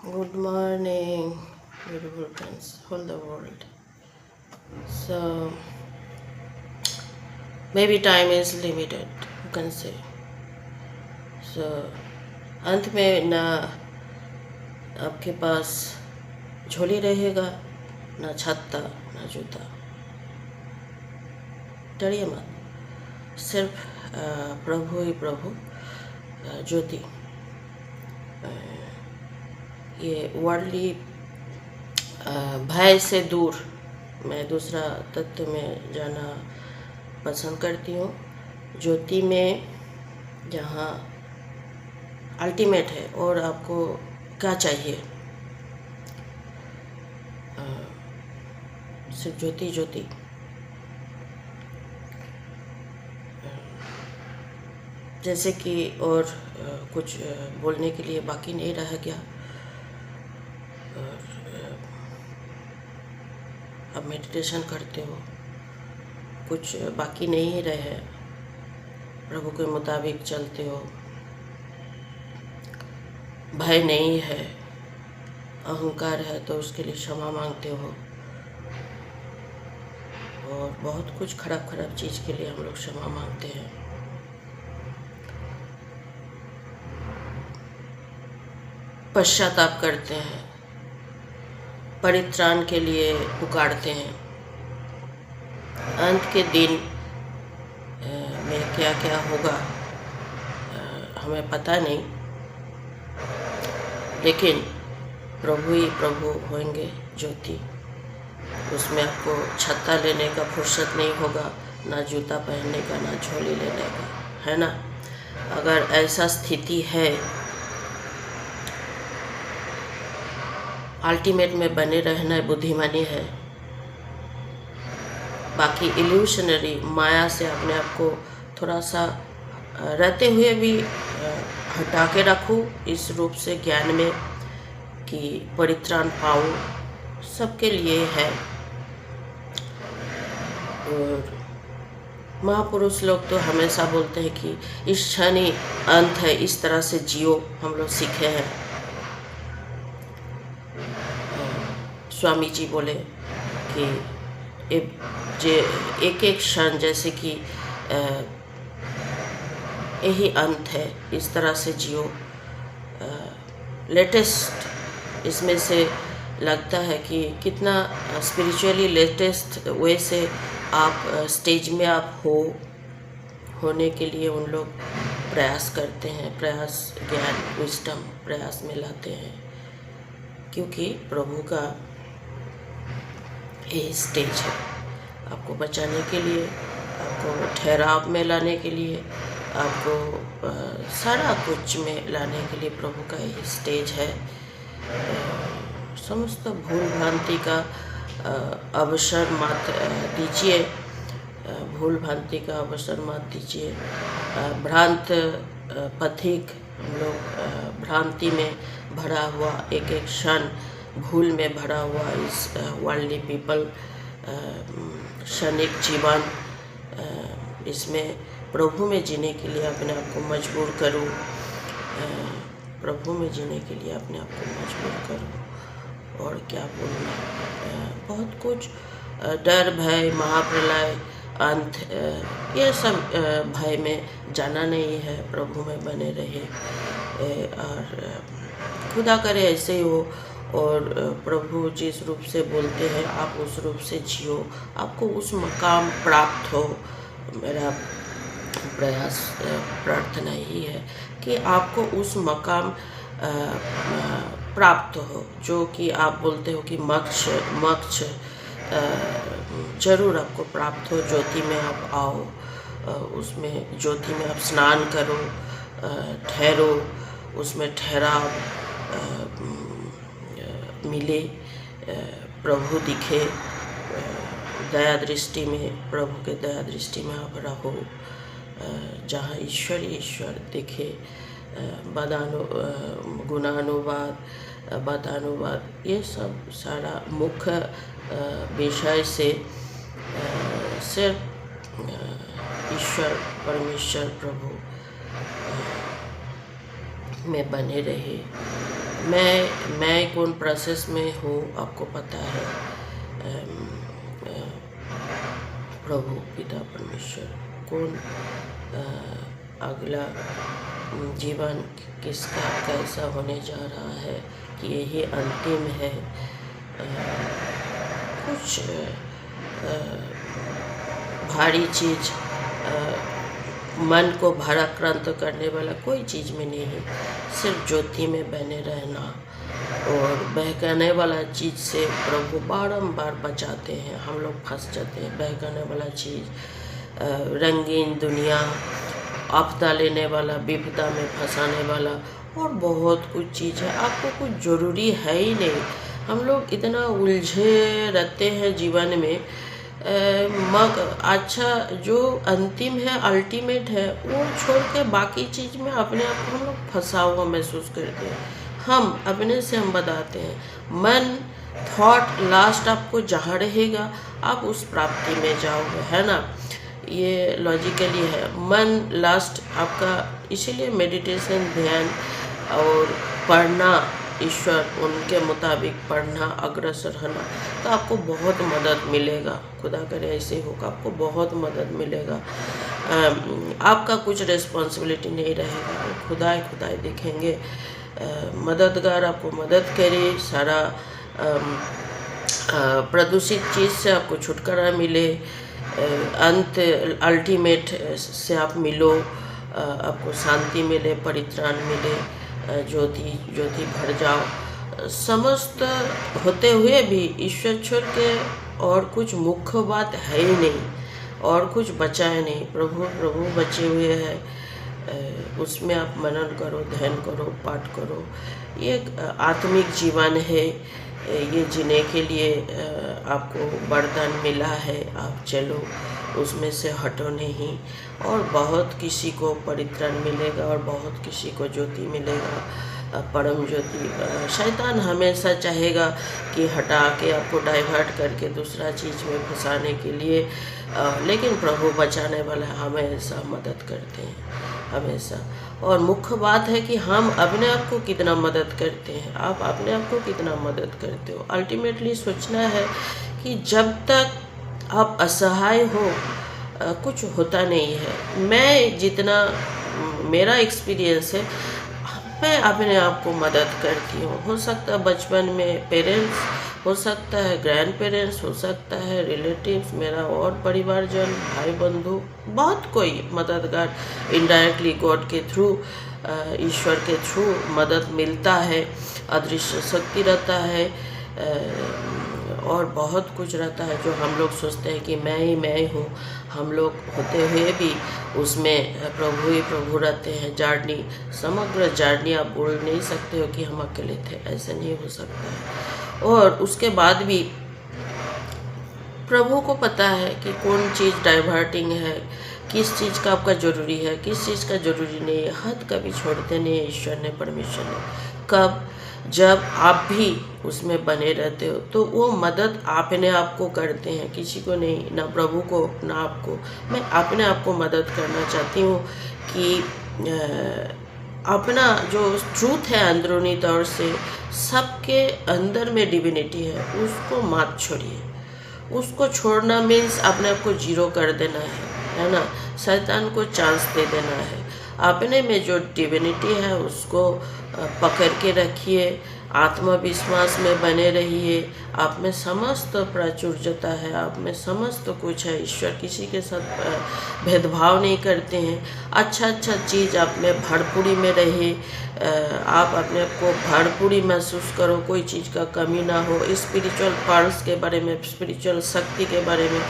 Good morning, beautiful friends, all the world. So maybe time is limited, you can say. So अंत में ना आपके पास झोली रहेगा, ना छत्ता, ना जूता। डरिए मत, सिर्फ प्रभु ही प्रभु, ज्योति। ये वर्ल्डली भय से दूर मैं दूसरा तत्व में जाना पसंद करती हूँ। ज्योति में जहाँ अल्टीमेट है और आपको क्या चाहिए, सिर्फ ज्योति ज्योति। जैसे कि और कुछ बोलने के लिए बाकी नहीं रह गया। और अब मेडिटेशन करते हो, कुछ बाकी नहीं रहे, प्रभु के मुताबिक चलते हो, भय नहीं है, अहंकार है तो उसके लिए क्षमा मांगते हो। और बहुत कुछ खराब चीज़ के लिए हम लोग क्षमा मांगते हैं। पश्चाताप करते हैं, परित्राण के लिए पुकारते हैं। अंत के दिन में क्या क्या होगा हमें पता नहीं, लेकिन प्रभु ही प्रभु होंगे ज्योति। उसमें आपको छत्ता लेने का फुर्सत नहीं होगा, ना जूता पहनने का, ना झोली लेने का, है ना। अगर ऐसा स्थिति है, अल्टीमेट में बने रहना बुद्धिमानी है। बाकी इल्यूशनरी माया से अपने आप को थोड़ा सा रहते हुए भी हटा के रखूँ, इस रूप से ज्ञान में कि परित्राण पाऊँ, सबके लिए है। और महापुरुष लोग तो हमेशा बोलते हैं कि इस क्षण ही अंत है, इस तरह से जियो, हम लोग सीखे हैं। स्वामी जी बोले कि एक एक क्षण जैसे कि यही अंत है, इस तरह से जियो। लेटेस्ट इसमें से लगता है कि कितना स्पिरिचुअली लेटेस्ट वे से आप स्टेज में आप होने के लिए उन लोग प्रयास करते हैं, प्रयास ज्ञान विजडम प्रयास में लाते हैं। क्योंकि प्रभु का यही स्टेज है, आपको बचाने के लिए, आपको ठहराव में लाने के लिए, आपको सारा कुछ में लाने के लिए प्रभु का यही स्टेज है। समस्त भूल भ्रांति का अवसर मत दीजिए, भूल भ्रांति का अवसर मत दीजिए। भ्रांत पथिक हम लोग भ्रांति में भरा हुआ, एक एक क्षण भूल में भरा हुआ इस वर्ल्डली पीपल, क्षणिक जीवन, इसमें प्रभु में जीने के लिए अपने आप को मजबूर करूं, प्रभु में जीने के लिए अपने आप को मजबूर करूं। और क्या बोलना, बहुत कुछ डर, भय, महाप्रलय, अंत, ये सब भय में जाना नहीं है। प्रभु में बने रहे और खुदा करे ऐसे ही हो। और प्रभु जिस रूप से बोलते हैं आप उस रूप से जियो, आपको उस मकाम प्राप्त हो। मेरा प्रयास प्रार्थना यही है कि आपको उस मकाम प्राप्त हो जो कि आप बोलते हो कि मोक्ष जरूर आपको प्राप्त हो। ज्योति में आप आओ, उसमें ज्योति में आप स्नान करो, ठहरो, उसमें ठहराव मिले, प्रभु दिखे, दया दृष्टि में, प्रभु के दया दृष्टि में आप रहो, जहाँ ईश्वर दिखे। गुणानुवाद, बदानुवाद, ये सब सारा मुख्य विषय से सिर्फ ईश्वर परमेश्वर प्रभु में बने रहे। मैं कौन प्रोसेस में हूँ आपको पता है। अम, अ, प्रभु पिता परमेश्वर कौन अगला जीवन किसका कैसा होने जा रहा है कि यही अंतिम है। कुछ भारी चीज़ मन को भाराक्रांत करने वाला कोई चीज़ में नहीं है, सिर्फ ज्योति में बने रहना और बहकाने वाला चीज़ से प्रभु बारंबार बचाते हैं। हम लोग फंस जाते हैं बहकाने वाला चीज़, रंगीन दुनिया, आपदा लेने वाला, विपदा में फंसाने वाला और बहुत कुछ चीज़ है। आपको कुछ ज़रूरी है ही नहीं। हम लोग इतना उलझे रहते हैं जीवन में, मग अच्छा जो अंतिम है, अल्टीमेट है, वो छोड़ के बाकी चीज़ में अपने आप को हम लोग फंसा हुआ महसूस करते हैं। हम अपने से हम बताते हैं मन थॉट लास्ट आपको जहाँ रहेगा आप उस प्राप्ति में जाओगे, है ना। ये लॉजिकली है, मन लास्ट आपका, इसीलिए मेडिटेशन, ध्यान और पढ़ना, ईश्वर उनके मुताबिक पढ़ना, अग्रसर रहना, तो आपको बहुत मदद मिलेगा। खुदा करे ऐसे होगा, आपको बहुत मदद मिलेगा। आपका कुछ रिस्पॉन्सिबिलिटी नहीं रहेगा, खुदाई दिखेंगे। मददगार आपको मदद करे, सारा प्रदूषित चीज़ से आपको छुटकारा मिले, अंत अल्टीमेट से आप मिलो, आपको शांति मिले, परित्राण मिले, ज्योति भर जाओ। समस्त होते हुए भी ईश्वर छोड़ के और कुछ मुख्य बात है ही नहीं, और कुछ बचा है नहीं। प्रभु बचे हुए हैं, उसमें आप मनन करो, ध्यान करो, पाठ करो। ये एक आत्मिक जीवन है, ये जीने के लिए आपको वरदान मिला है, आप चलो उसमें से हटो नहीं। और बहुत किसी को परित्राण मिलेगा और बहुत किसी को ज्योति मिलेगा, परम ज्योति। शैतान हमेशा चाहेगा कि हटा के आपको डाइवर्ट करके दूसरा चीज़ में फंसाने के लिए, लेकिन प्रभु बचाने वाला हमेशा मदद करते हैं, हमेशा। और मुख्य बात है कि हम अपने आप को कितना मदद करते हैं, आप अपने आप को कितना मदद करते हो। अल्टीमेटली सोचना है कि जब तक आप असहाय हो कुछ होता नहीं है। मैं जितना मेरा एक्सपीरियंस है, मैं अपने आप को मदद करती हूँ। हो सकता है बचपन में पेरेंट्स, हो सकता है ग्रैंड पेरेंट्स, हो सकता है रिलेटिव्स, मेरा और परिवारजन, भाई बंधु, बहुत कोई मददगार, इनडायरेक्टली गॉड के थ्रू, ईश्वर के थ्रू मदद मिलता है, अदृश्य शक्ति रहता है, और बहुत कुछ रहता है जो हम लोग सोचते हैं कि मैं ही हूँ। हम लोग होते हुए भी उसमें प्रभु ही प्रभु रहते हैं। जर्नी, समग्र जर्नी आप बोल नहीं सकते हो कि हम अकेले थे, ऐसा नहीं हो सकता है। और उसके बाद भी प्रभु को पता है कि कौन चीज़ डाइवर्टिंग है, किस चीज़ का आपका ज़रूरी है, किस चीज़ का ज़रूरी नहीं है। हद कभी छोड़ते नहीं है ईश्वर ने, परमेश्वर ने। कब? जब आप भी उसमें बने रहते हो, तो वो मदद अपने आप को करते हैं, किसी को नहीं, ना प्रभु को ना आपको। मैं अपने आप को मदद करना चाहती हूँ कि अपना जो ट्रूथ है अंदरूनी तौर से, सबके अंदर में डिविनिटी है, उसको मत छोड़िए। उसको छोड़ना मीन्स अपने आप को जीरो कर देना है ना। शैतान को चांस दे देना है। अपने में जो डिविनिटी है उसको पकड़ के रखिए, आत्मविश्वास में बने रहिए। आप में समस्त प्राचुर्यता है, आप में समस्त कुछ है। ईश्वर किसी के साथ भेदभाव नहीं करते हैं। अच्छा चीज़ आप में भरपूरी में रहे, आप अपने आप को भरपूरी महसूस करो, कोई चीज़ का कमी ना हो। स्पिरिचुअल पावर्स के बारे में, स्पिरिचुअल शक्ति के बारे में,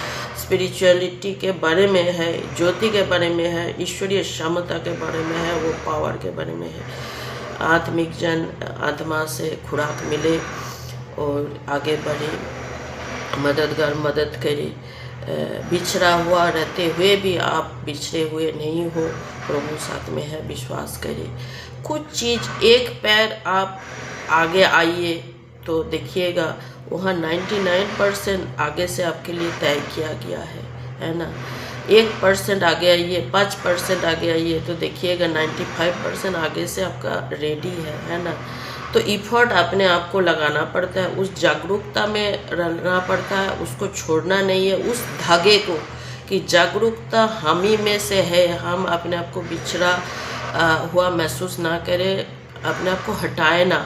स्पिरिचुअलिटी के बारे में है, ज्योति के बारे में है, ईश्वरीय क्षमता के बारे में है, वो पावर के बारे में है। आत्मिक जन आत्मा से खुराक मिले और आगे बढ़े, मददगार मदद करे। बिछड़ा हुआ रहते हुए भी आप बिछड़े हुए नहीं हो, प्रभु साथ में है, विश्वास करिए। कुछ चीज़ एक पैर आप आगे आइए तो देखिएगा वहाँ 99% आगे से आपके लिए तय किया गया है ना। 1% आगे आइए, 5% आगे आइए तो देखिएगा 95% आगे से आपका रेडी है ना। तो इफ़र्ट अपने आप को लगाना पड़ता है, उस जागरूकता में रहना पड़ता है, उसको छोड़ना नहीं है, उस धागे को कि जागरूकता हम ही में से है, हम अपने आप को बिछड़ा हुआ महसूस ना करें, अपने आप को हटाए ना।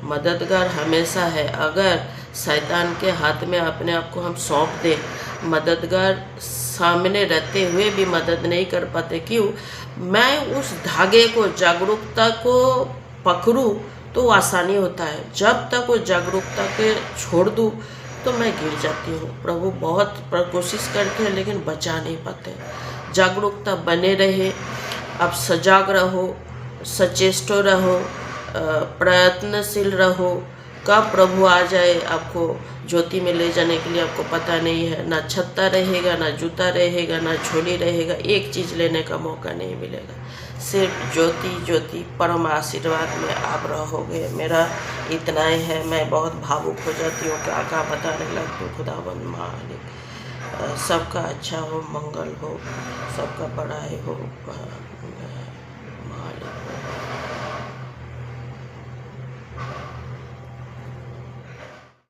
मददगार हमेशा है। अगर शैतान के हाथ में अपने आप को हम सौंप दें, मददगार सामने रहते हुए भी मदद नहीं कर पाते। क्यों? मैं उस धागे को, जागरूकता को पकड़ूं तो आसानी होता है। जब तक वो जागरूकता के छोड़ दूं तो मैं गिर जाती हूँ। प्रभु बहुत कोशिश करते हैं लेकिन बचा नहीं पाते। जागरूकता बने रहे, आप सजाग रहो, सचेष्ट रहो, प्रयत्नशील रहो। कब प्रभु आ जाए आपको ज्योति में ले जाने के लिए आपको पता नहीं है। ना छत्ता रहेगा, ना जूता रहेगा, ना झोली रहेगा, एक चीज़ लेने का मौका नहीं मिलेगा। सिर्फ ज्योति ज्योति परम आशीर्वाद में आप रहोगे। मेरा इतना ही है। मैं बहुत भावुक हो जाती हूँ, क्या बताने लगती हूँ। खुदावंद मालिक सबका अच्छा हो, मंगल हो, सबका बड़ाई हो। मालिक